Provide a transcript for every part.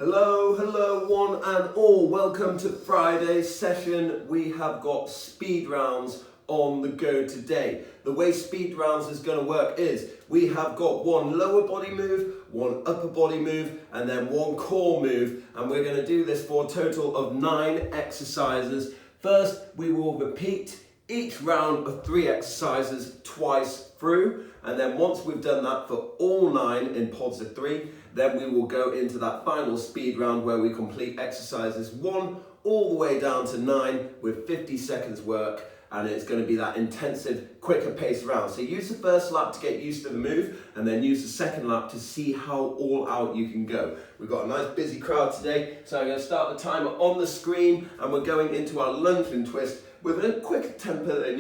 Hello one and all, welcome to Friday's session. We have got speed rounds on the go today. The way speed rounds is going to work is we have got one lower body move, one upper body move, and then one core move, and we're going to do this for a total of 9 exercises. First, we will repeat each round of 3 exercises twice through, and then once we've done that for all 9 in pods of 3, then we will go into that final speed round where we complete exercises 1 all the way down to 9 with 50 seconds work, and it's going to be that intensive, quicker paced round. So use the first lap to get used to the move, and then use the second lap to see how all out you can go. We've got a nice busy crowd today, so I'm going to start the timer on the screen, and we're going into our lunge and twist with a quicker tempo than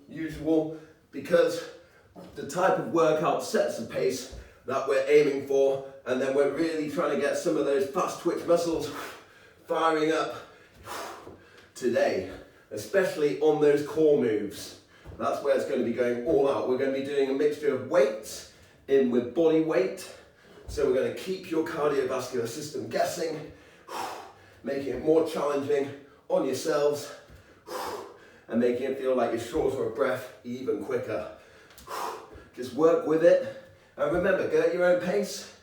usual, because the type of workout sets the pace that we're aiming for, and then we're really trying to get some of those fast twitch muscles firing up today, especially on those core moves. That's where it's going to be going all out. We're going to be doing a mixture of weights in with body weight, so we're going to keep your cardiovascular system guessing, making it more challenging on yourselves, and making it feel like you're shorter of breath even quicker. Just work with it, and remember, go at your own pace.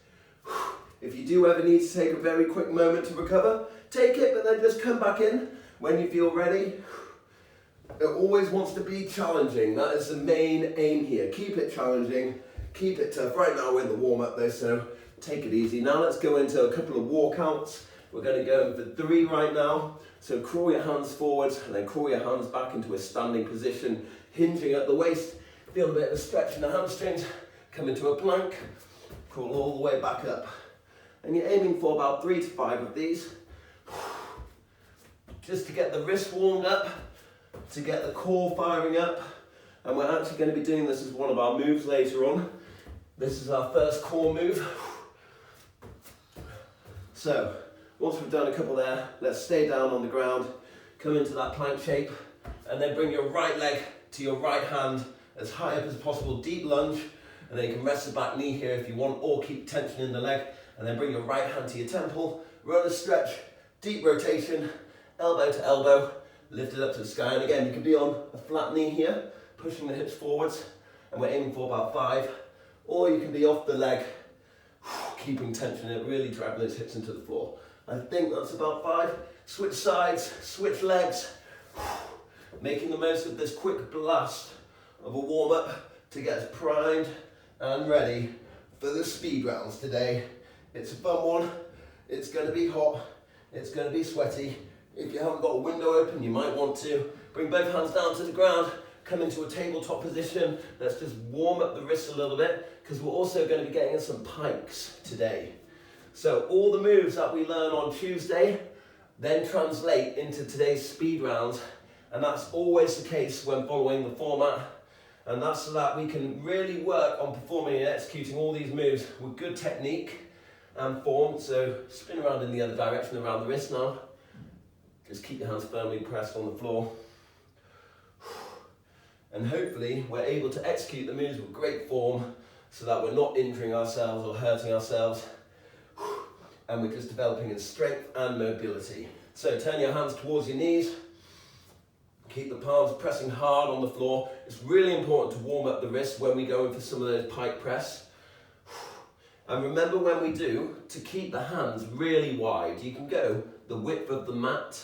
If you do ever need to take a very quick moment to recover, take it, but then just come back in when you feel ready. It always wants to be challenging. That is the main aim here. Keep it challenging, keep it tough. Right now we're in the warm-up though, so take it easy. Now let's go into a couple of walkouts. We're going to go for 3 right now. So crawl your hands forwards and then crawl your hands back into a standing position, hinging at the waist. Feel a bit of a stretch in the hamstrings. Come into a plank, crawl all the way back up. And you're aiming for about 3 to 5 of these. Just to get the wrist warmed up, to get the core firing up. And we're actually going to be doing this as one of our moves later on. This is our first core move. So, once we've done a couple there, let's stay down on the ground, come into that plank shape, and then bring your right leg to your right hand as high up as possible, deep lunge, and then you can rest the back knee here if you want, or keep tension in the leg, and then bring your right hand to your temple, run a stretch, deep rotation, elbow to elbow, lift it up to the sky, and again, you can be on a flat knee here, pushing the hips forwards, and we're aiming for about 5, or you can be off the leg, keeping tension in it, really driving those hips into the floor. I think that's about 5. Switch sides, switch legs, making the most of this quick blast of a warm-up to get us primed and ready for the speed rounds today. It's a fun one, it's going to be hot, it's going to be sweaty. If you haven't got a window open, you might want to bring both hands down to the ground, come into a tabletop position. Let's just warm up the wrists a little bit, because we're also going to be getting in some pikes today. So all the moves that we learn on Tuesday then translate into today's speed rounds, and that's always the case when following the format, and that's so that we can really work on performing and executing all these moves with good technique and form. So spin around in the other direction around the wrist now. Just keep your hands firmly pressed on the floor. And hopefully we're able to execute the moves with great form so that we're not injuring ourselves or hurting ourselves, and we're just developing in strength and mobility. So turn your hands towards your knees. Keep the palms pressing hard on the floor. It's really important to warm up the wrists when we go in for some of those pike press. And remember when we do, to keep the hands really wide. You can go the width of the mat,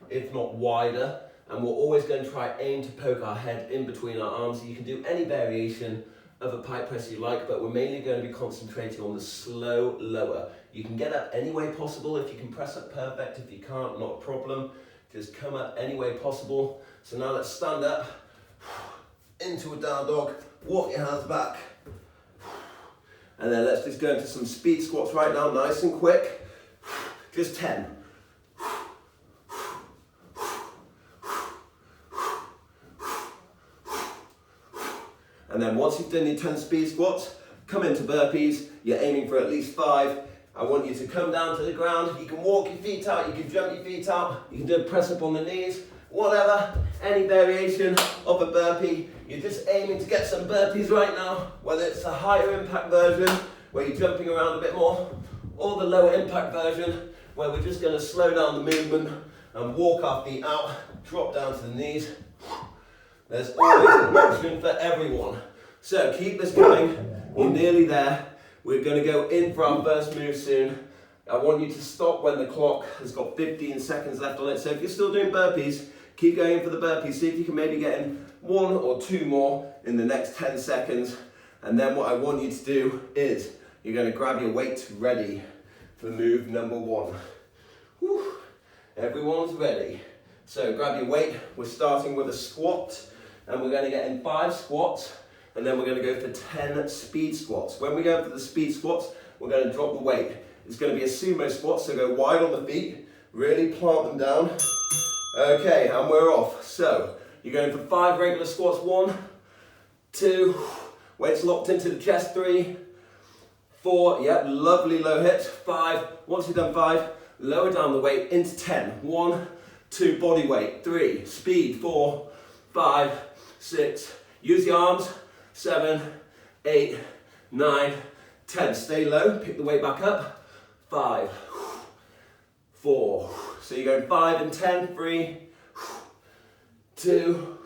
if not wider, and we're always going to try aim to poke our head in between our arms. You can do any variation of a pike press you like, but we're mainly going to be concentrating on the slow lower. You can get up any way possible. If you can press up, perfect. If you can't, not a problem. Just come up any way possible. So now let's stand up into a down dog, walk your hands back, and then let's just go into some speed squats right now, nice and quick. Just 10. And then once you've done your 10 speed squats, come into burpees. You're aiming for at least 5. I want you to come down to the ground. You can walk your feet out, you can jump your feet out, you can do a press up on the knees, whatever, any variation of a burpee. You're just aiming to get some burpees right now, whether it's a higher impact version where you're jumping around a bit more, or the lower impact version, where we're just going to slow down the movement and walk our feet out, drop down to the knees. There's always an option for everyone. So keep this going, you're nearly there. We're going to go in for our first move soon. I want you to stop when the clock has got 15 seconds left on it. So if you're still doing burpees, keep going for the burpees. See if you can maybe get in 1 or 2 more in the next 10 seconds. And then what I want you to do is, you're going to grab your weight ready for move number 1. Whew. Everyone's ready. So grab your weight. We're starting with a squat, and we're going to get in 5 squats, and then we're going to go for 10 speed squats. When we go for the speed squats, we're going to drop the weight. It's going to be a sumo squat, so go wide on the feet, really plant them down. Okay, and we're off. So you're going for 5 regular squats. 1, 2, weights locked into the chest. 3, 4, yep, lovely low hits. 5, once you've done 5, lower down the weight into 10. 1, 2, body weight. 3, speed. 4, 5, 6, use the arms. 7, 8, 9, 10. Stay low, pick the weight back up. 5, 4. So you're going 5 and 10. 3, 2,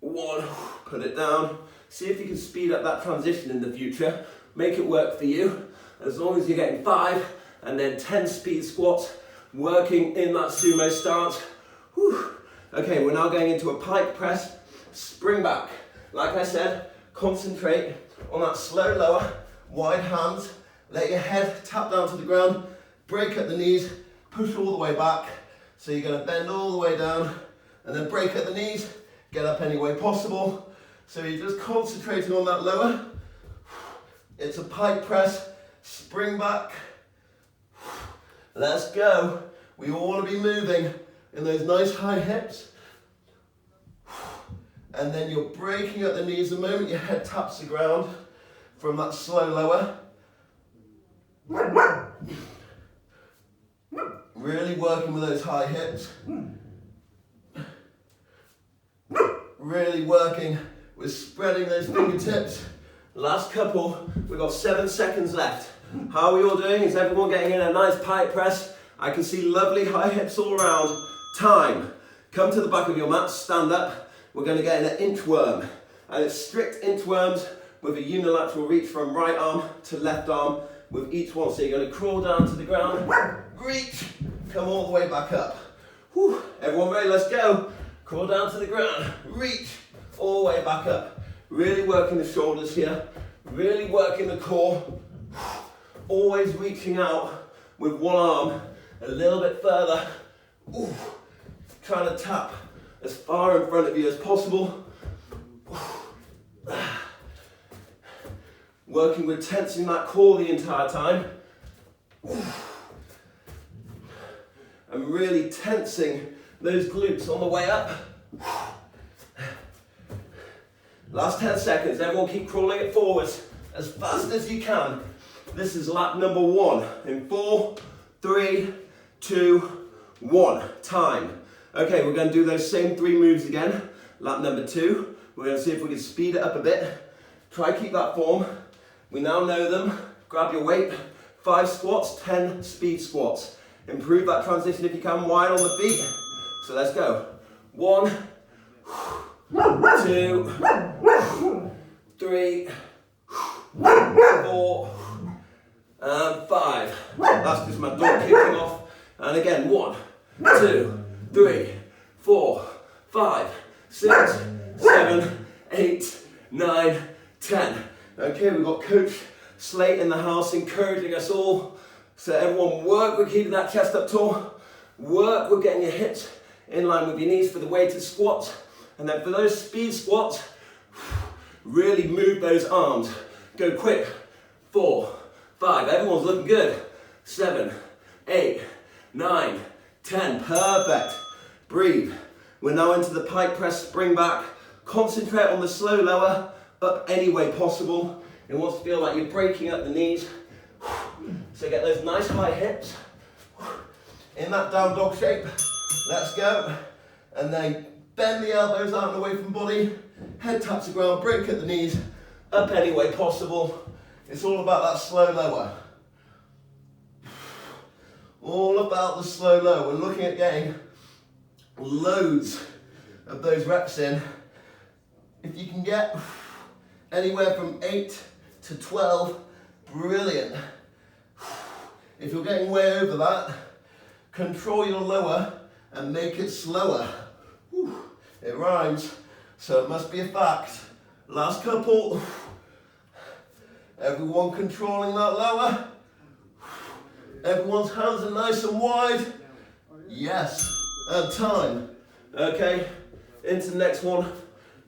1. Put it down. See if you can speed up that transition in the future. Make it work for you. As long as you're getting 5 and then 10 speed squats, working in that sumo stance. Whew. Okay, we're now going into a pike press, spring back. Like I said, concentrate on that slow lower, wide hands. Let your head tap down to the ground, break at the knees, push all the way back. So you're going to bend all the way down and then break at the knees, get up any way possible. So you're just concentrating on that lower. It's a pike press, spring back. Let's go. We all want to be moving in those nice high hips. And then you're breaking at the knees the moment your head taps the ground from that slow lower. Really working with those high hips. Really working with spreading those fingertips. Last couple, we've got 7 seconds left. How are we all doing? Is everyone getting in a nice pike press? I can see lovely high hips all around. Time. Come to the back of your mat, stand up. We're going to get in an inchworm. And it's strict inchworms with a unilateral reach from right arm to left arm with each one. So you're going to crawl down to the ground, reach, come all the way back up. Whew. Everyone ready? Let's go. Crawl down to the ground, reach, all the way back up. Really working the shoulders here, really working the core. Always reaching out with one arm a little bit further. Ooh. Trying to tap as far in front of you as possible. Working with tensing that core the entire time. And really tensing those glutes on the way up. Last 10 seconds, everyone keep crawling it forwards as fast as you can. This is lap number 1 in 4, 3, 2, 1. Time. Okay, we're going to do those same 3 moves again. Lap number 2. We're going to see if we can speed it up a bit. Try keep that form. We now know them. Grab your weight. 5 squats, 10 speed squats. Improve that transition if you can, wide on the feet. So let's go. 1, 2, 3, 4, and 5. That's just my dog kicking off. And again, 1, 2, 3, 4, 5, 6, 7, 8, 9, 10. Okay, we've got Coach Slate in the house encouraging us all. So everyone work with keeping that chest up tall. Work with getting your hips in line with your knees for the weighted squats. And then for those speed squats, really move those arms. Go quick. 4, 5, everyone's looking good. 7, 8, 9, 10, perfect. Breathe. We're now into the pike press, spring back. Concentrate on the slow lower, up any way possible. It wants to feel like you're breaking up the knees. So get those nice high hips. In that down dog shape. Let's go. And then bend the elbows out and away from body. Head taps the ground, break at the knees. Up any way possible. It's all about that slow lower. All about the slow low. We're looking at getting loads of those reps in. If you can get anywhere from 8 to 12, brilliant. If you're getting way over that, control your lower and make it slower. It rhymes, so it must be a fact. Last couple. Everyone controlling that lower. Everyone's hands are nice and wide. Yes, and time. Okay, into the next one.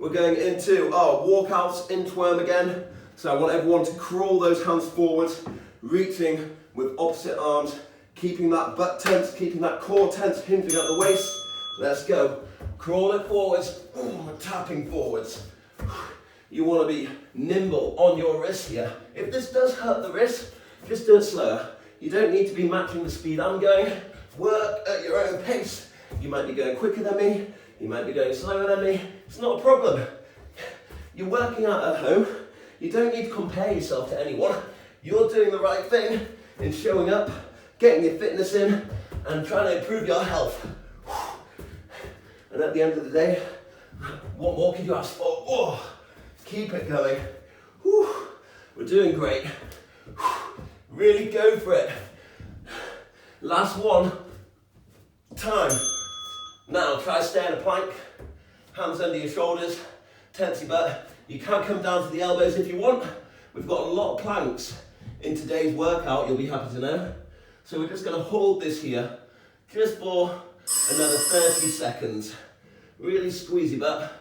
We're going into our walkouts, inchworm again. So I want everyone to crawl those hands forwards, reaching with opposite arms, keeping that butt tense, keeping that core tense, hinging at the waist. Let's go. Crawl it forwards, tapping forwards. You want to be nimble on your wrist here. If this does hurt the wrist, just do it slower. You don't need to be matching the speed I'm going. Work at your own pace. You might be going quicker than me. You might be going slower than me. It's not a problem. You're working out at home. You don't need to compare yourself to anyone. You're doing the right thing in showing up, getting your fitness in, and trying to improve your health. And at the end of the day, what more can you ask for? Oh, keep it going. We're doing great. Really go for it. Last one. Time. Now try to stay in a plank. Hands under your shoulders. Tense your butt. You can come down to the elbows if you want. We've got a lot of planks in today's workout, you'll be happy to know. So we're just going to hold this here just for another 30 seconds. Really squeeze your butt.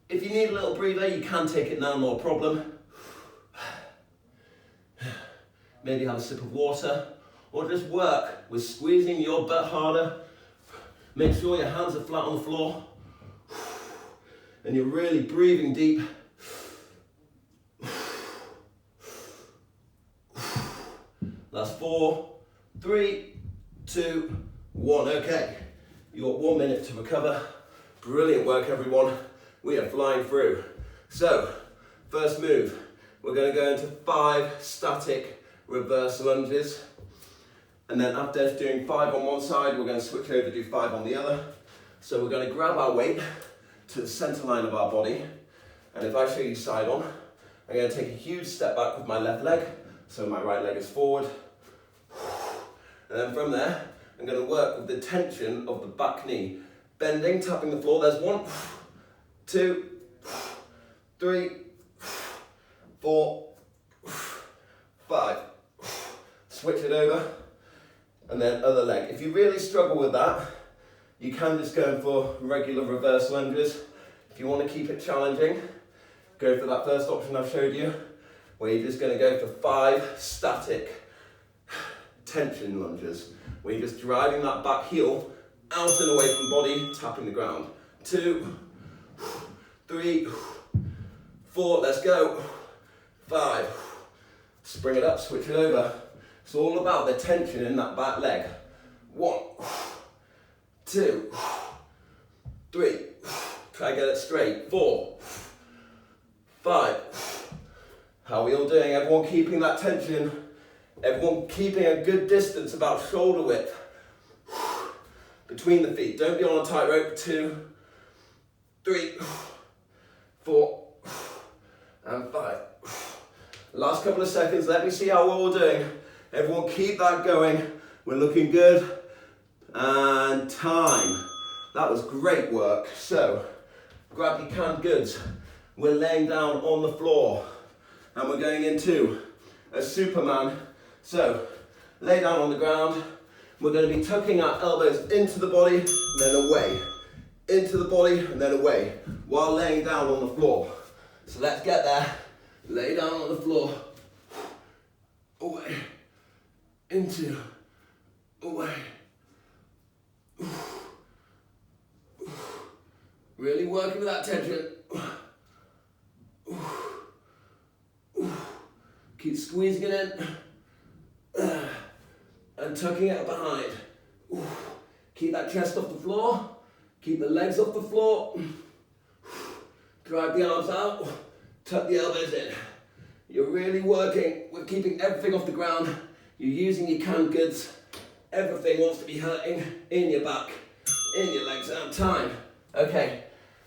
If you need a little breather, you can take it now, no problem. Maybe have a sip of water, or just work with squeezing your butt harder. Make sure your hands are flat on the floor, and you're really breathing deep. That's 4, 3, 2, 1. Okay, you've got 1 minute to recover. Brilliant work, everyone. We are flying through. So, first move, we're going to go into 5 static reverse lunges. And then after doing 5 on one side, we're going to switch over to do 5 on the other. So we're going to grab our weight to the center line of our body. And if I show you side on, I'm going to take a huge step back with my left leg. So my right leg is forward. And then from there, I'm going to work with the tension of the back knee. Bending, tapping the floor. There's 1, 2, 3, 4, 5. Switch it over. And then other leg. If you really struggle with that, you can just go for regular reverse lunges. If you want to keep it challenging, go for that first option I've showed you, where you're just going to go for 5 static tension lunges, where you're just driving that back heel out and away from body, tapping the ground. 2, 3, 4, let's go. 5, spring it up, switch it over. It's all about the tension in that back leg. 1, 2, 3, try to get it straight. 4, 5. How are we all doing? Everyone keeping that tension. Everyone keeping a good distance, about shoulder width between the feet. Don't be on a tightrope. 2, 3, 4, and 5. Last couple of seconds. Let me see how we're all doing. Everyone keep that going. We're looking good. And time. That was great work. So, grab your canned goods. We're laying down on the floor. And we're going into a Superman. So, lay down on the ground. We're going to be tucking our elbows into the body and then away. Into the body and then away. While laying down on the floor. So let's get there. Lay down on the floor. Away. Into, away. Really working with that tension. Keep squeezing it in. And tucking it behind. Keep that chest off the floor. Keep the legs off the floor. Drive the arms out. Tuck the elbows in. You're really working with keeping everything off the ground. You're using your canned goods. Everything wants to be hurting in your back, in your legs, and time. Okay,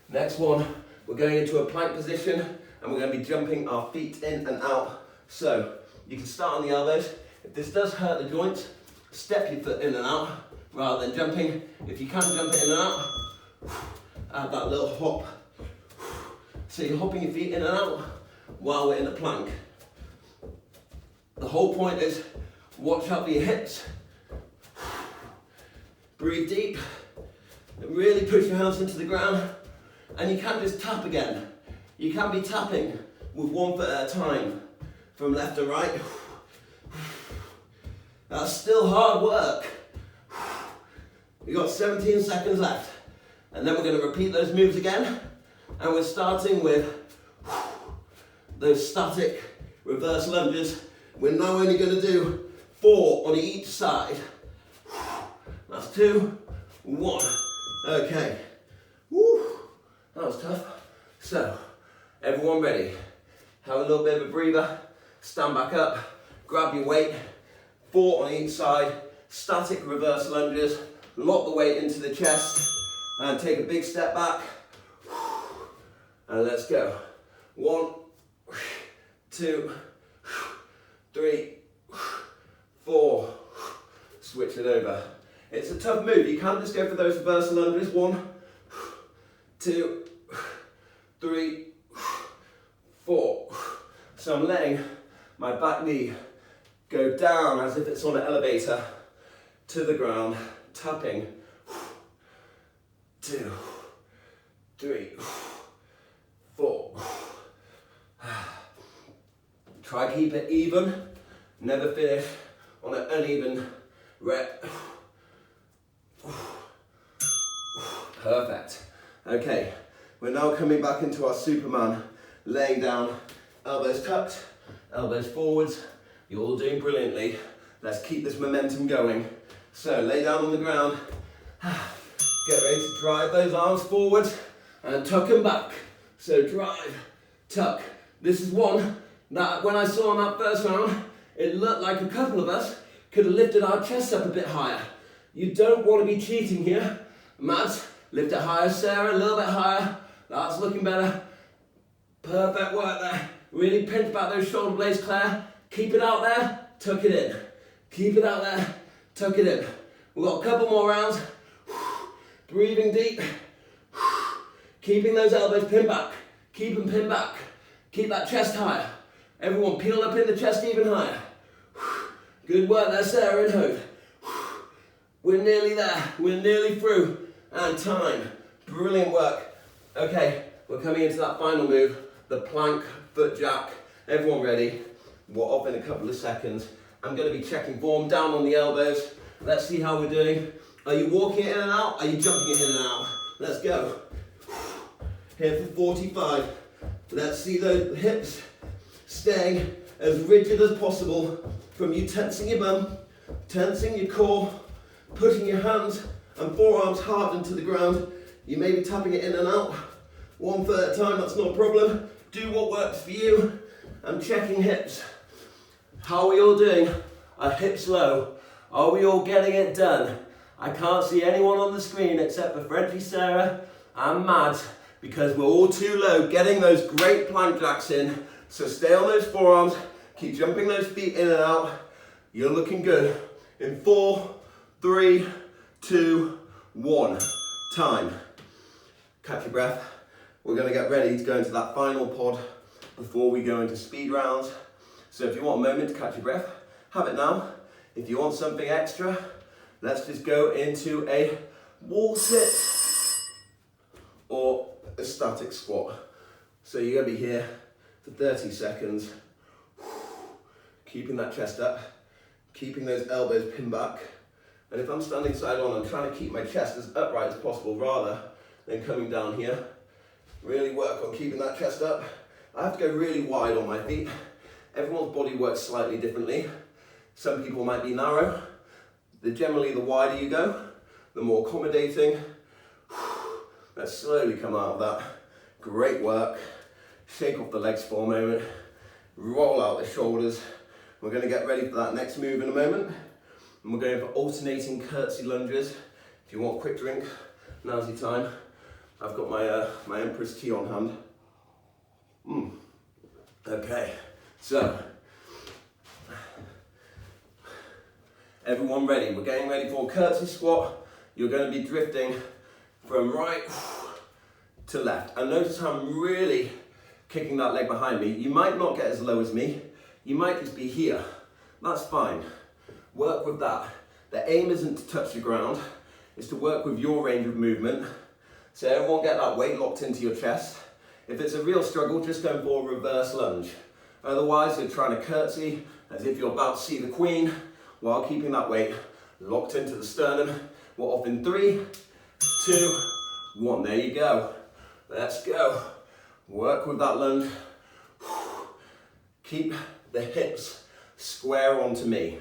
next one, we're going into a plank position and we're going to be jumping our feet in and out. So you can start on the elbows. If this does hurt the joints, step your foot in and out rather than jumping. If you can jump it in and out, add that little hop. So you're hopping your feet in and out while we're in the plank. The whole point is watch out for your hips. Breathe deep. And really push your hands into the ground. And you can just tap again. You can be tapping with one foot at a time from left to right. That's still hard work. We've got 17 seconds left. And then we're going to repeat those moves again. And we're starting with those static reverse lunges. We're now only going to do 4 on each side. That's 2, 1. Okay. Woo. That was tough. So, everyone ready? Have a little bit of a breather. Stand back up. Grab your weight. 4 on each side. Static reverse lunges. Lock the weight into the chest. And take a big step back. And let's go. 1, 2, 3, 4. Switch it over. It's a tough move. You can't just go for those reverse lunges. 1, 2, 3, 4. So I'm letting my back knee go down as if it's on an elevator to the ground, tapping. 2, 3, 4. Try to keep it even. Never finish on an uneven rep. Perfect. Okay, we're now coming back into our Superman, laying down, elbows tucked, elbows forwards. You're all doing brilliantly. Let's keep this momentum going. So lay down on the ground. Get ready to drive those arms forward and tuck them back. So drive, tuck. This is one that when I saw in that first round, it looked like a couple of us could have lifted our chests up a bit higher. You don't want to be cheating here. Mads, lift it higher. Sarah, a little bit higher. That's looking better. Perfect work there. Really pinch back those shoulder blades, Claire. Keep it out there, tuck it in. Keep it out there, tuck it in. We've got a couple more rounds. Breathing deep. Keeping those elbows pinned back. Keep them pinned back. Keep that chest higher. Everyone peel up in the chest even higher. Good work there, Sarah and Hove. We're nearly there. We're nearly through. And time. Brilliant work. Okay, we're coming into that final move. The plank foot jack. Everyone ready? We're off in a couple of seconds. I'm going to be checking form down on the elbows. Let's see how we're doing. Are you walking it in and out? Are you jumping it in and out? Let's go. Here for 45. Let's see those hips staying as rigid as possible from you tensing your bum, tensing your core, pushing your hands and forearms hard into the ground. You may be tapping it in and out. 1 foot at a time, that's not a problem. Do what works for you. I'm checking hips. How are we all doing? Are hips low? Are we all getting it done? I can't see anyone on the screen except for Frenchie, Sarah and Mads because we're all too low getting those great plank jacks in. So stay on those forearms, keep jumping those feet in and out. You're looking good. In 4, 3, 2, 1. Time. Catch your breath. We're going to get ready to go into that final pod before we go into speed rounds. So if you want a moment to catch your breath, have it now. If you want something extra, let's just go into a wall sit or a static squat. So you're going to be here for 30 seconds, keeping that chest up, keeping those elbows pinned back. And if I'm standing side on, I'm trying to keep my chest as upright as possible rather than coming down here. Really work on keeping that chest up. I have to go really wide on my feet. Everyone's body works slightly differently. Some people might be narrow. Generally, the wider you go, the more accommodating. Let's slowly come out of that. Great work. Shake off the legs for a moment. Roll out the shoulders. We're going to get ready for that next move in a moment. And we're going for alternating curtsy lunges. If you want a quick drink, now's your time. I've got my Empress tea on hand. Okay, so everyone ready? We're getting ready for a curtsy squat. You're going to be drifting from right to left. And notice how I'm really kicking that leg behind me. You might not get as low as me. You might just be here. That's fine. Work with that. The aim isn't to touch the ground. It's to work with your range of movement. So everyone get that weight locked into your chest. If it's a real struggle, just go for a reverse lunge. Otherwise, you're trying to curtsy as if you're about to see the Queen while keeping that weight locked into the sternum. We're off in 3, 2, 1. There you go. Let's go. Work with that lunge. Keep the hips square onto me.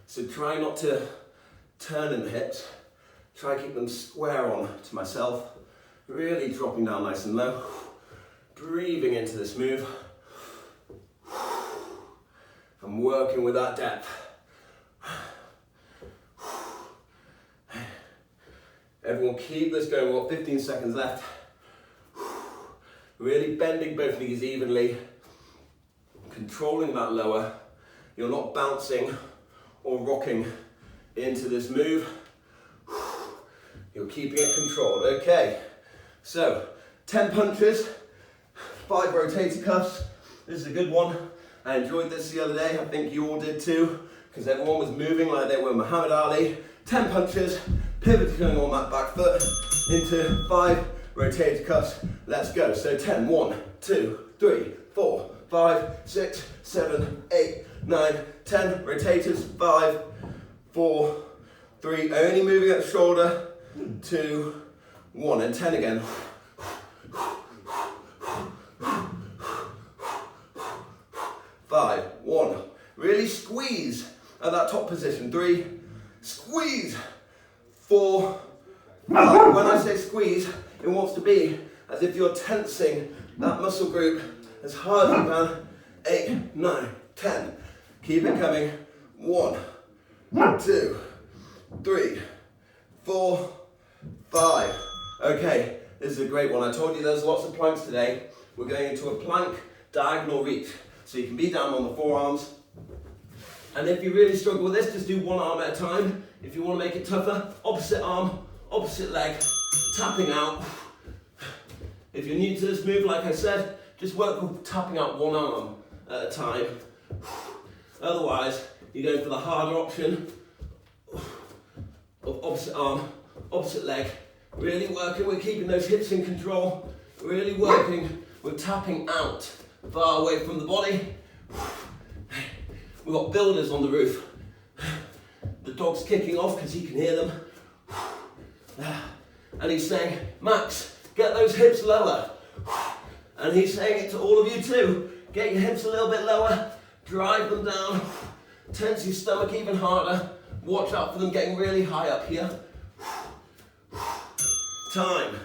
So try not to turn in the hips. Try to keep them square on to myself. Really dropping down nice and low. Breathing into this move. I'm working with that depth. Everyone keep this going. We've got 15 seconds left. Really bending both knees evenly. Controlling that lower. You're not bouncing or rocking into this move. You're keeping it controlled. Okay, so 10 punches, 5 rotator cuffs. This is a good one. I enjoyed this the other day. I think you all did too, because everyone was moving like they were Muhammad Ali. 10 punches, pivoting on that back foot into 5 rotator cuffs. Let's go. So 10, 1, 2, 3, 4, 5, 6, 7, 8, 9, 10. Rotators, 5, 4, 3. Only moving at the shoulder. 2, 1, and 10 again. 5, 1. Really squeeze at that top position. 3, squeeze. 4, 5. When I say squeeze, it wants to be as if you're tensing that muscle group as hard as you can. 8, 9, 10. Keep it coming. 1, 2, 3, 4, 5. Okay, this is a great one. I told you there's lots of planks today. We're going into a plank diagonal reach. So you can be down on the forearms. And if you really struggle with this, just do one arm at a time. If you want to make it tougher, opposite arm, opposite leg, tapping out. If you're new to this move, like I said, just work with tapping out one arm at a time. Otherwise, you go for the harder option of opposite arm, opposite leg. Really working with keeping those hips in control. Really working with tapping out far away from the body. We've got builders on the roof. The dog's kicking off because he can hear them. And he's saying, Max, get those hips lower. And he's saying it to all of you too. Get your hips a little bit lower, drive them down, tense your stomach even harder. Watch out for them getting really high up here. Time.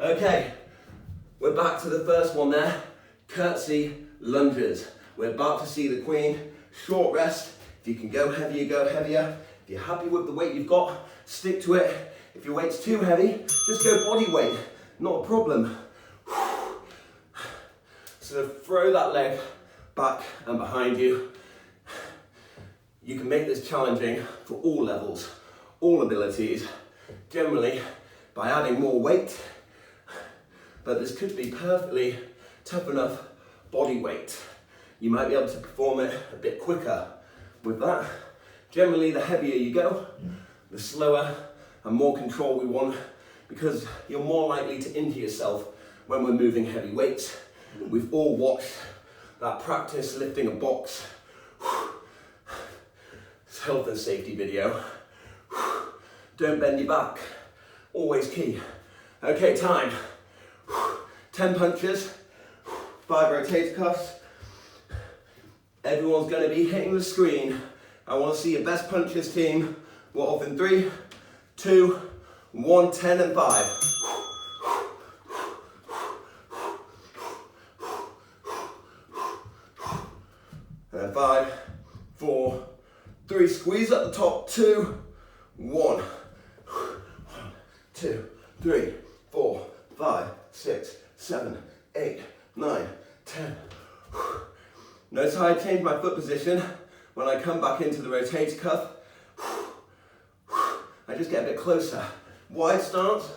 Okay, we're back to the first one there. Curtsy lunges. We're about to see the Queen. Short rest. If you can go heavier, go heavier. If you're happy with the weight you've got, stick to it. If your weight's too heavy, just go body weight. Not a problem. So throw that leg back and behind you. You can make this challenging for all levels, all abilities, generally by adding more weight, but this could be perfectly tough enough body weight. You might be able to perform it a bit quicker with that. Generally, the heavier you go, the slower and more control we want, because you're more likely to injure yourself when we're moving heavy weights. We've all watched that practice lifting a box. It's health and safety video. Don't bend your back. Always key. Okay, time. 10 punches, 5 rotator cuffs. Everyone's going to be hitting the screen. I want to see your best punches, team. We're off in 3, 2, 1, 10 and 5. And 5, 4, 3, squeeze at the top, 2, 1, 2, 3, 4, 5, 6, 7, 8, 9, 10. Notice how I change my foot position when I come back into the rotator cuff. I just get a bit closer. Wide stance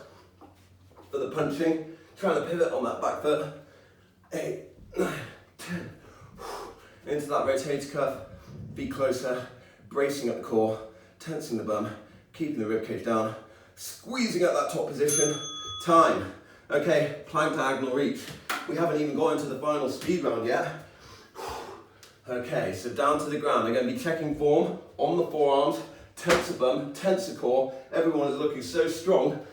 for the punching, trying to pivot on that back foot. 8, 9, 10. Into that rotator cuff, feet closer, bracing at the core, tensing the bum, keeping the ribcage down, squeezing at that top position. Time. Okay, plank diagonal reach. We haven't even got into the final speed round yet. Okay, so down to the ground. I'm going to be checking form on the forearms, tense the bum, tense the core. Everyone is looking so strong.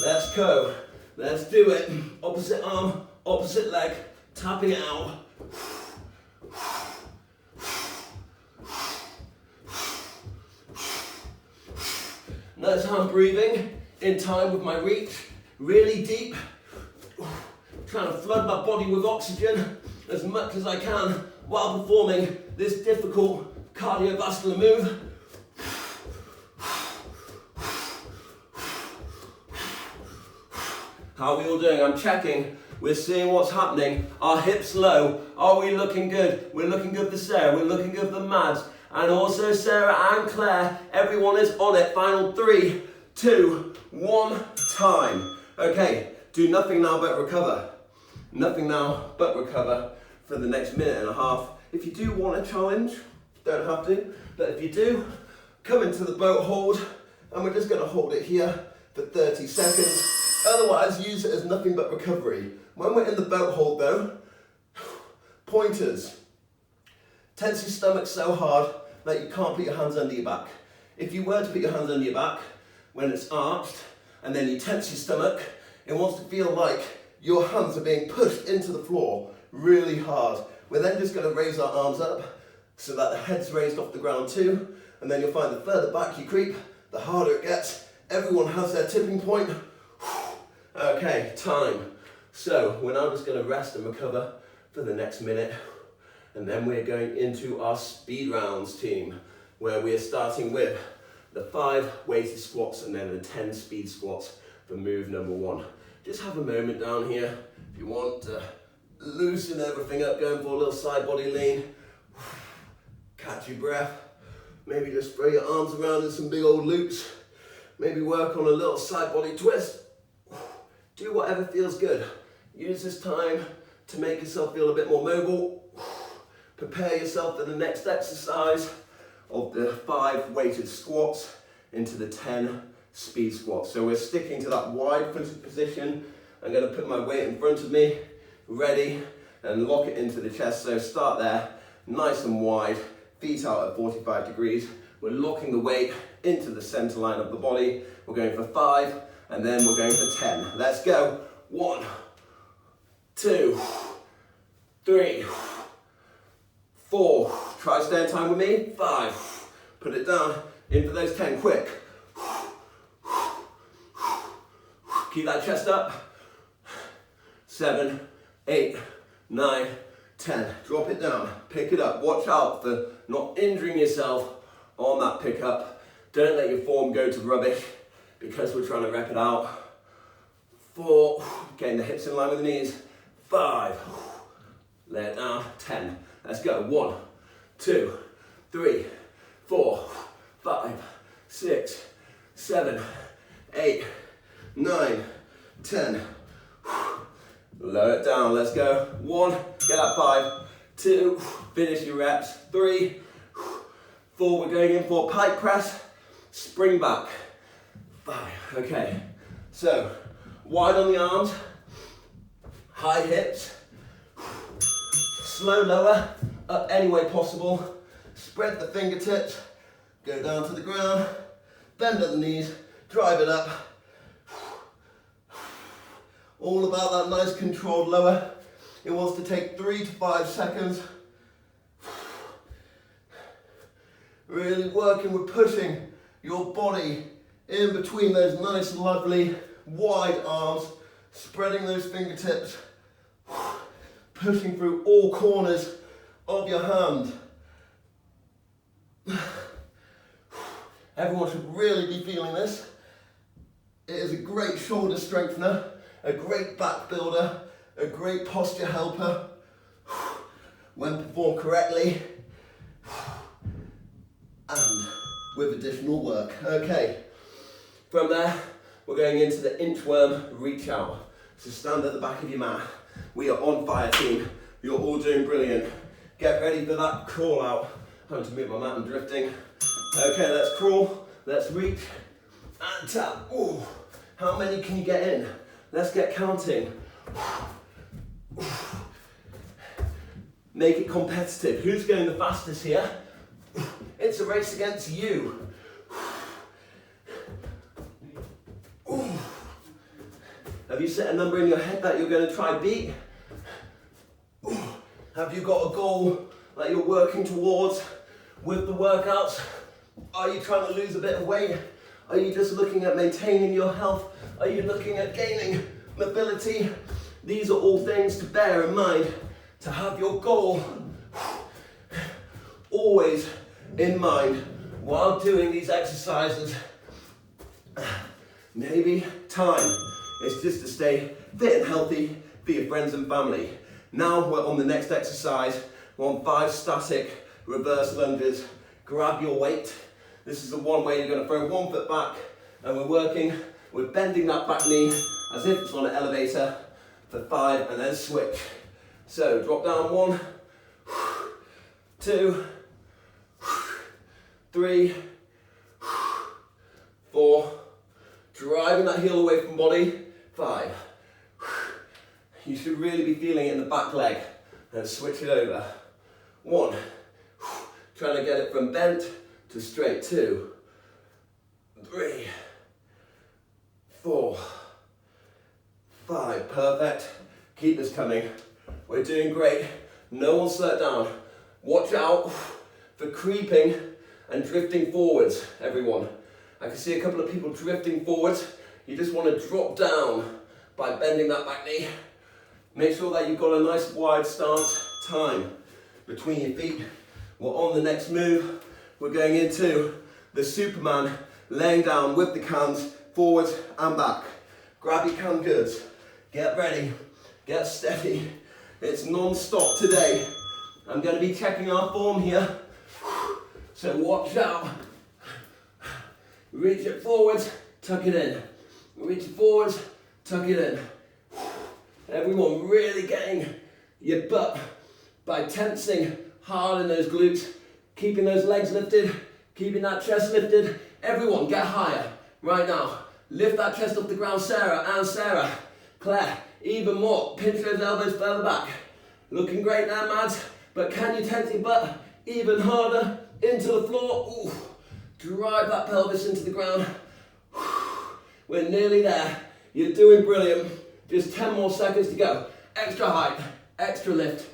Let's go. Let's do it. Opposite arm, opposite leg, tapping it out. Notice how I'm breathing in time with my reach, really deep. Trying to flood my body with oxygen as much as I can while performing this difficult cardiovascular move. How are we all doing? I'm checking. We're seeing what's happening. Our hips low. Are we looking good? We're looking good for Sarah. We're looking good for Mads. And also Sarah and Claire. Everyone is on it. Final 3, 2, 1, time. Okay, do nothing now but recover. Nothing now but recover for the next minute and a half. If you do want a challenge, don't have to, but if you do, come into the boat hold, and we're just going to hold it here for 30 seconds. Otherwise, use it as nothing but recovery. When we're in the boat hold though, pointers. Tense your stomach so hard that you can't put your hands under your back. If you were to put your hands under your back, when it's arched, and then you tense your stomach, it wants to feel like your hands are being pushed into the floor really hard. We're then just going to raise our arms up so that the head's raised off the ground too, and then you'll find the further back you creep, the harder it gets. Everyone has their tipping point. Okay, time. So we're now just going to rest and recover for the next minute, and then we're going into our speed rounds team, where we're starting with the 5 weighted squats and then the 10 speed squats for move number 1. Just have a moment down here if you want to loosen everything up, going for a little side body lean. Catch your breath. Maybe just throw your arms around in some big old loops. Maybe work on a little side body twist. Do whatever feels good. Use this time to make yourself feel a bit more mobile. Prepare yourself for the next exercise of the 5 weighted squats into the 10 speed squats. So we're sticking to that wide footed position. I'm going to put my weight in front of me, ready, and lock it into the chest. So start there, nice and wide, feet out at 45 degrees. We're locking the weight into the center line of the body. We're going for 5, and then we're going for 10. Let's go. 1, 2, 3, 4. Try to stay in time with me. 5. Put it down. In for those 10. Quick. Keep that chest up. 7, 8, 9, 10. Drop it down. Pick it up. Watch out for not injuring yourself on that pickup. Don't let your form go to rubbish because we're trying to rep it out. 4. Getting the hips in line with the knees. 5. Lay it down. 10. Let's go. 1, 2, 3, 4, 5, 6, 7, 8, 9, 10. Lower it down. Let's go. 1, get that 5, 2, finish your reps. 3, 4, we're going in for pike press, spring back. 5, okay. So, wide on the arms, high hips, slow lower, up any way possible. Spread the fingertips, go down to the ground, bend at the knees, drive it up. All about that nice controlled lower. It wants to take 3 to 5 seconds. Really working with pushing your body in between those nice, lovely, wide arms, spreading those fingertips, pushing through all corners of your hand. Everyone should really be feeling this. It is a great shoulder strengthener, a great back builder, a great posture helper when performed correctly and with additional work. Okay, from there we're going into the inchworm reach out. So stand at the back of your mat. We are on fire, team. You're all doing brilliant. Get ready for that crawl out. I'm having to move my mat, I'm drifting. Okay, let's crawl, let's reach and tap. Ooh, how many can you get in? Let's get counting. Make it competitive. Who's going the fastest here? It's a race against you. Have you set a number in your head that you're going to try beat? Have you got a goal that you're working towards with the workouts? Are you trying to lose a bit of weight? Are you just looking at maintaining your health? Are you looking at gaining mobility? These are all things to bear in mind, to have your goal always in mind while doing these exercises. Maybe time is just to stay fit and healthy for your friends and family. Now we're on the next exercise. We're on 5 static reverse lunges. Grab your weight. This is the one way you're going to throw one foot back, and we're bending that back knee as if it's on an elevator for 5 and then switch. So drop down 1, 2, 3, 4, driving that heel away from body, 5. You should really be feeling it in the back leg, and switch it over. 1, trying to get it from bent to straight. 2, 3, 4, 5, perfect. Keep this coming. We're doing great. No one slow it down. Watch out for creeping and drifting forwards, everyone. I can see a couple of people drifting forwards. You just want to drop down by bending that back knee. Make sure that you've got a nice wide stance time between your feet. We're on the next move. We're going into the Superman, laying down with the cans, forwards and back. Grab your can goods. Get ready. Get steady. It's non-stop today. I'm going to be checking our form here. So watch out. Reach it forwards, tuck it in. Reach it forwards, tuck it in. Everyone really getting your butt by tensing hard in those glutes, keeping those legs lifted, keeping that chest lifted. Everyone get higher right now. Lift that chest off the ground, Sarah and Sarah. Claire, even more. Pinch those elbows further back. Looking great now, Mads, but can you tense your butt even harder into the floor? Ooh. Drive that pelvis into the ground. We're nearly there. You're doing brilliant. Just 10 more seconds to go. Extra height, extra lift.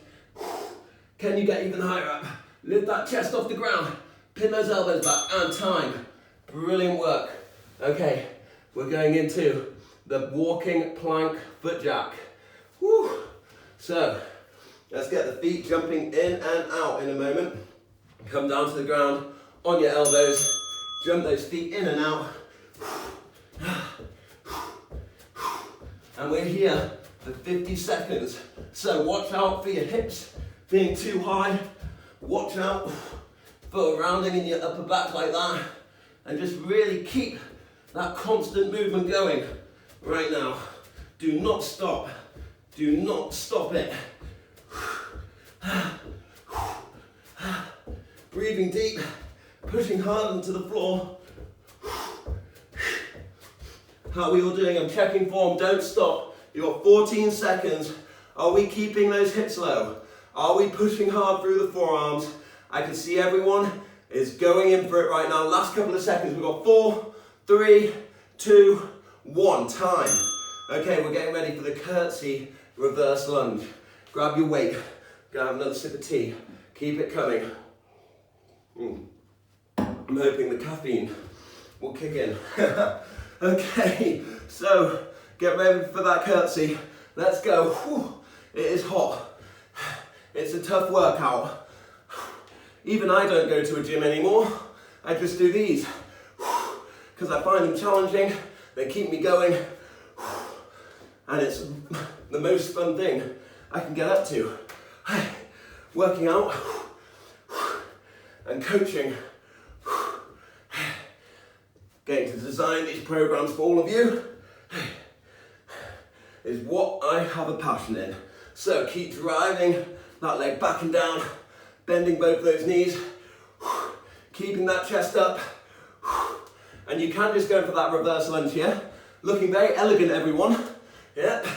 Can you get even higher up? Lift that chest off the ground. Pin those elbows back and time. Brilliant work. Okay, we're going into the walking plank foot jack. Woo. So, let's get the feet jumping in and out in a moment. Come down to the ground on your elbows. Jump those feet in and out. And we're here for 50 seconds. So watch out for your hips being too high. Watch out for rounding in your upper back like that. And just really keep that constant movement going right now. Do not stop. Do not stop it. Breathing deep, pushing hard into the floor. How are we all doing? I'm checking form, don't stop. You've got 14 seconds. Are we keeping those hips low? Are we pushing hard through the forearms? I can see everyone is going in for it right now. Last couple of seconds. We've got 4, 3, 2, 1. Time. Okay, we're getting ready for the curtsy reverse lunge. Grab your weight. Grab another sip of tea. Keep it coming. I'm hoping the caffeine will kick in. Okay, so get ready for that curtsy. Let's go. Whew. It is hot. It's a tough workout. Even I don't go to a gym anymore. I just do these. because I find them challenging, they keep me going, and it's the most fun thing I can get up to. Working out and coaching. Getting to design these programs for all of you is what I have a passion in. So keep driving that leg back and down, bending both those knees, keeping that chest up, and you can just go for that reverse lunge here. Looking very elegant, everyone. Yep.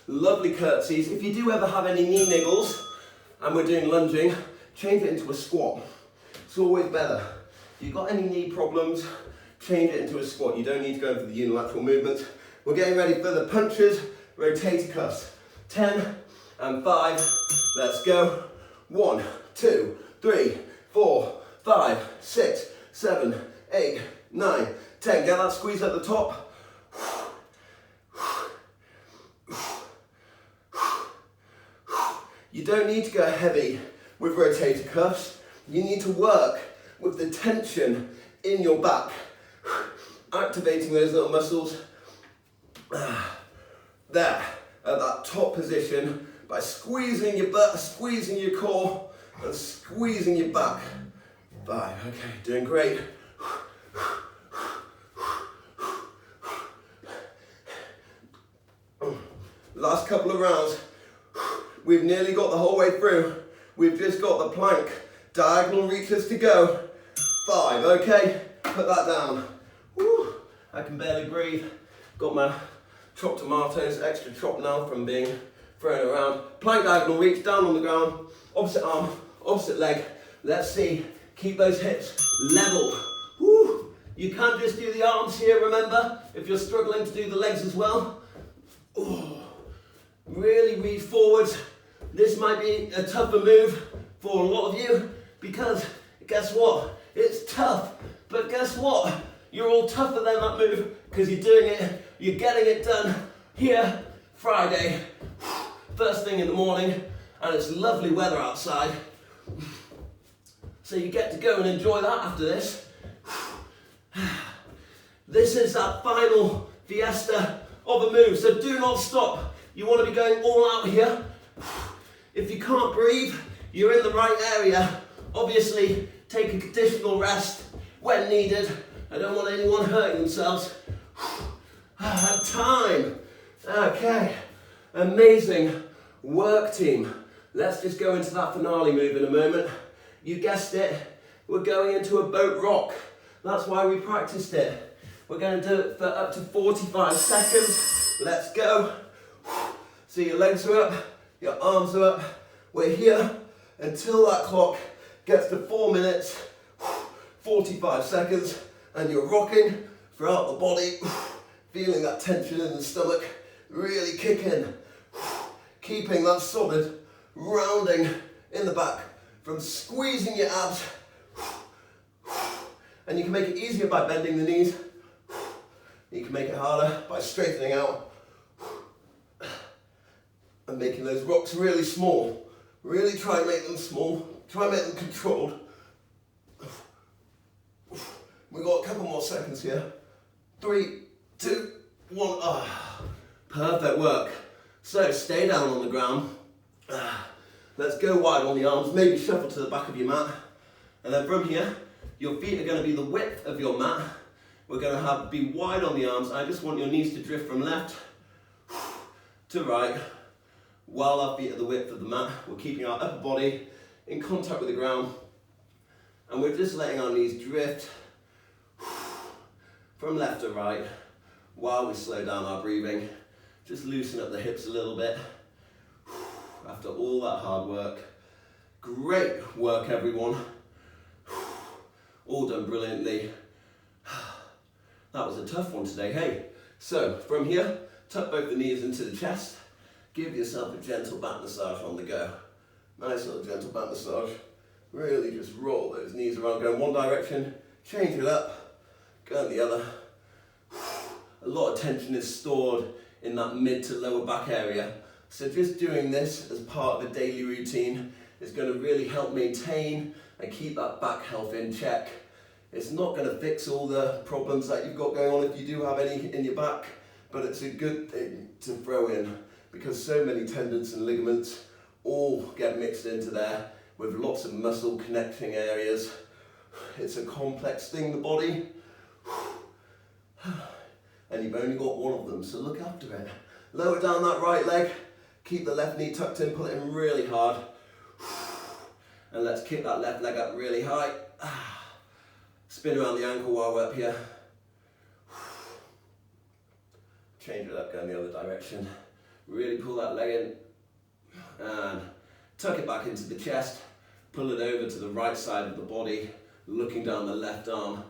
Lovely curtsies. If you do ever have any knee niggles and we're doing lunging, change it into a squat. It's always better. If you've got any knee problems, change it into a squat. You don't need to go for the unilateral movements. We're getting ready for the punches, rotator cuffs. 10 and 5, let's go. 1, 2, 3, 4, 5, 6, 7, 8, 9, 10. Get that squeeze at the top. You don't need to go heavy with rotator cuffs. You need to work with the tension in your back, activating those little muscles there at that top position by squeezing your butt, squeezing your core, and squeezing your back. 5, okay, doing great. Last couple of rounds. We've nearly got the whole way through. We've just got the plank. Diagonal reaches to go. 5, okay, put that down. Woo. I can barely breathe. Got my chopped tomatoes, extra chopped now from being thrown around. Plank diagonal reach, down on the ground. Opposite arm, opposite leg. Let's see, keep those hips level. Woo. You can't just do the arms here, remember, if you're struggling to do the legs as well. Ooh. Really reach forwards. This might be a tougher move for a lot of you because guess what? It's tough, but guess what? You're all tougher than that move because you're doing it, you're getting it done here, Friday, first thing in the morning, and it's lovely weather outside. So you get to go and enjoy that after this. This is that final fiesta of a move, so do not stop. You want to be going all out here. If you can't breathe, you're in the right area. Obviously, take a conditional rest when needed. I don't want anyone hurting themselves. Time. Okay. Amazing work, team. Let's just go into that finale move in a moment. You guessed it. We're going into a boat rock. That's why we practiced it. We're going to do it for up to 45 seconds. Let's go. So your legs are up, your arms are up. We're here until that clock gets to 4 minutes, 45 seconds, and you're rocking throughout the body, feeling that tension in the stomach really kick in. Keeping that solid rounding in the back from squeezing your abs. And you can make it easier by bending the knees. You can make it harder by straightening out. And making those rocks really small. Really try and make them small. Try and make them controlled. We've got a couple more seconds here. 3, 2, 1. Ah, perfect work. So stay down on the ground. Let's go wide on the arms. Maybe shuffle to the back of your mat. And then from here, your feet are going to be the width of your mat. We're going to be wide on the arms. I just want your knees to drift from left to right. While our feet are the width of the mat, we're keeping our upper body in contact with the ground. And we're just letting our knees drift from left to right while we slow down our breathing. Just loosen up the hips a little bit after all that hard work. Great work, everyone. All done brilliantly. That was a tough one today, hey? So from here, tuck both the knees into the chest. Give yourself a gentle back massage on the go. Nice little gentle back massage. Really just roll those knees around, go in one direction, change it up, go in the other. A lot of tension is stored in that mid to lower back area. So just doing this as part of a daily routine is going to really help maintain and keep that back health in check. It's not going to fix all the problems that you've got going on if you do have any in your back, but it's a good thing to throw in because so many tendons and ligaments all get mixed into there with lots of muscle connecting areas. It's a complex thing, the body, and you've only got one of them, so look after it. Lower down that right leg, keep the left knee tucked in, pull it in really hard, and let's kick that left leg up really high. Spin around the ankle while we're up here. Change it up, go in the other direction. Really pull that leg in and tuck it back into the chest. Pull it over to the right side of the body, looking down the left arm.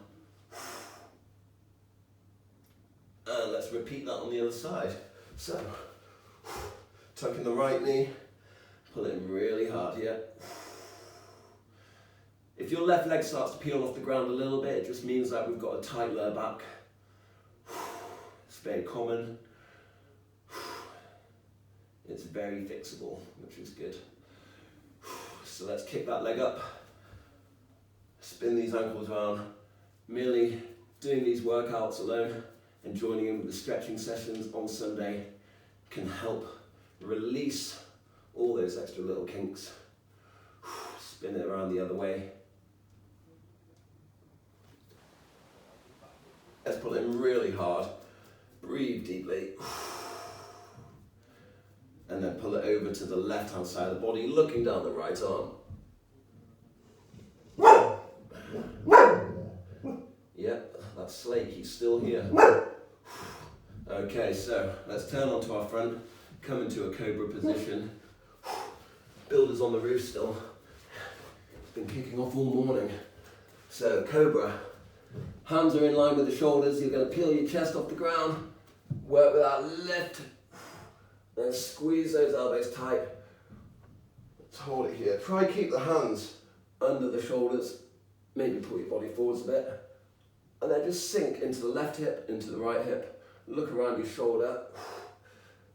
And let's repeat that on the other side. So, tuck in the right knee, pull it in really hard, yeah. If your left leg starts to peel off the ground a little bit, it just means that we've got a tight lower back. It's very common. It's very fixable, which is good. So let's kick that leg up. Spin these ankles around. Merely doing these workouts alone and joining in with the stretching sessions on Sunday can help release all those extra little kinks. Spin it around the other way. Let's pull it in really hard. Breathe deeply. And then pull it over to the left hand side of the body, looking down the right arm. Yep, that's Slate, he's still here. Okay, so let's turn onto our front, come into a cobra position. Builders on the roof still. It's been kicking off all morning. So cobra, hands are in line with the shoulders. You're going to peel your chest off the ground, work with that lift, then squeeze those elbows tight. Let's hold it here. Try keep the hands under the shoulders, maybe pull your body forwards a bit, and then just sink into the left hip, into the right hip, look around your shoulder,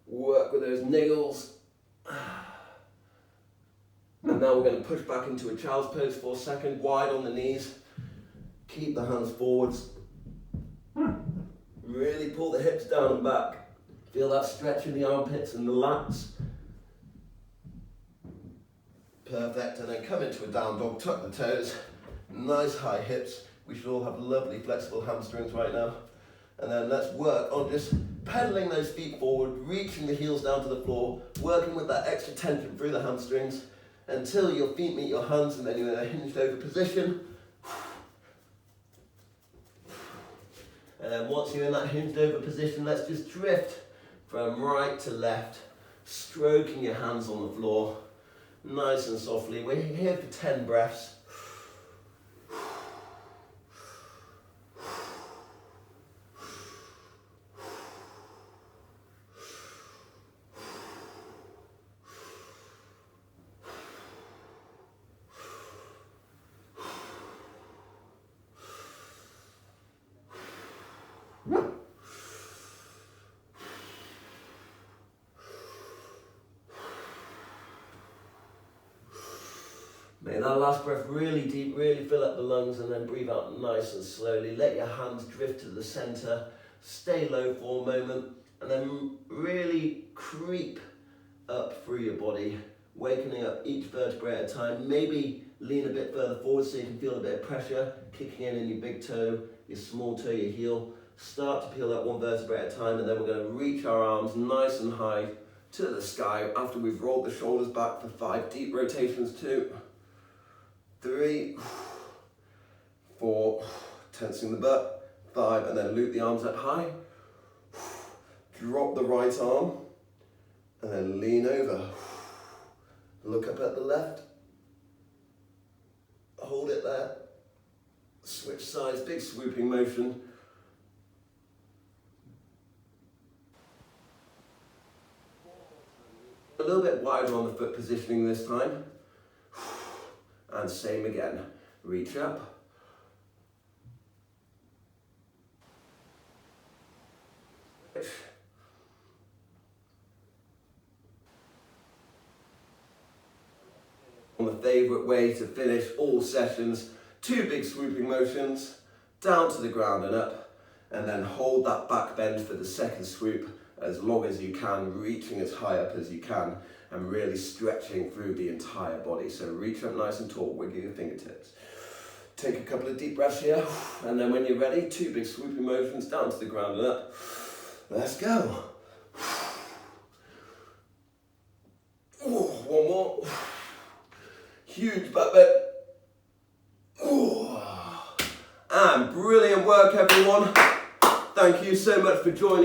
work with those niggles. And now we're going to push back into a child's pose for a second, wide on the knees. Keep the hands forwards. Really pull the hips down and back. Feel that stretch in the armpits and the lats. Perfect, and then come into a down dog, tuck the toes. Nice high hips. We should all have lovely flexible hamstrings right now. And then let's work on just pedaling those feet forward, reaching the heels down to the floor, working with that extra tension through the hamstrings until your feet meet your hands and then you're in a hinged over position. And then once you're in that hinged over position, let's just drift from right to left, stroking your hands on the floor, nice and softly. We're here for 10 breaths. Make that last breath really deep, really fill up the lungs and then breathe out nice and slowly. Let your hands drift to the center, stay low for a moment and then really creep up through your body, wakening up each vertebrae at a time. Maybe lean a bit further forward so you can feel a bit of pressure kicking in your big toe, your small toe, your heel. Start to peel up one vertebrae at a time and then we're going to reach our arms nice and high to the sky after we've rolled the shoulders back for 5 deep rotations. 2, 3, 4, tensing the butt, 5, and then loop the arms up high. Drop the right arm, and then lean over. Look up at the left. Hold it there. Switch sides, big swooping motion. A little bit wider on the foot positioning this time. And same again, reach up. On the favourite way to finish all sessions, 2 big swooping motions. down to the ground and up, and then hold that back bend for the second swoop as long as you can, reaching as high up as you can, and really stretching through the entire body. So reach up nice and tall, wiggle your fingertips. Take a couple of deep breaths here, and then when you're ready, 2 big swooping motions down to the ground and up. Let's go. One more. Huge back bend. And brilliant work, everyone. Thank you so much for joining.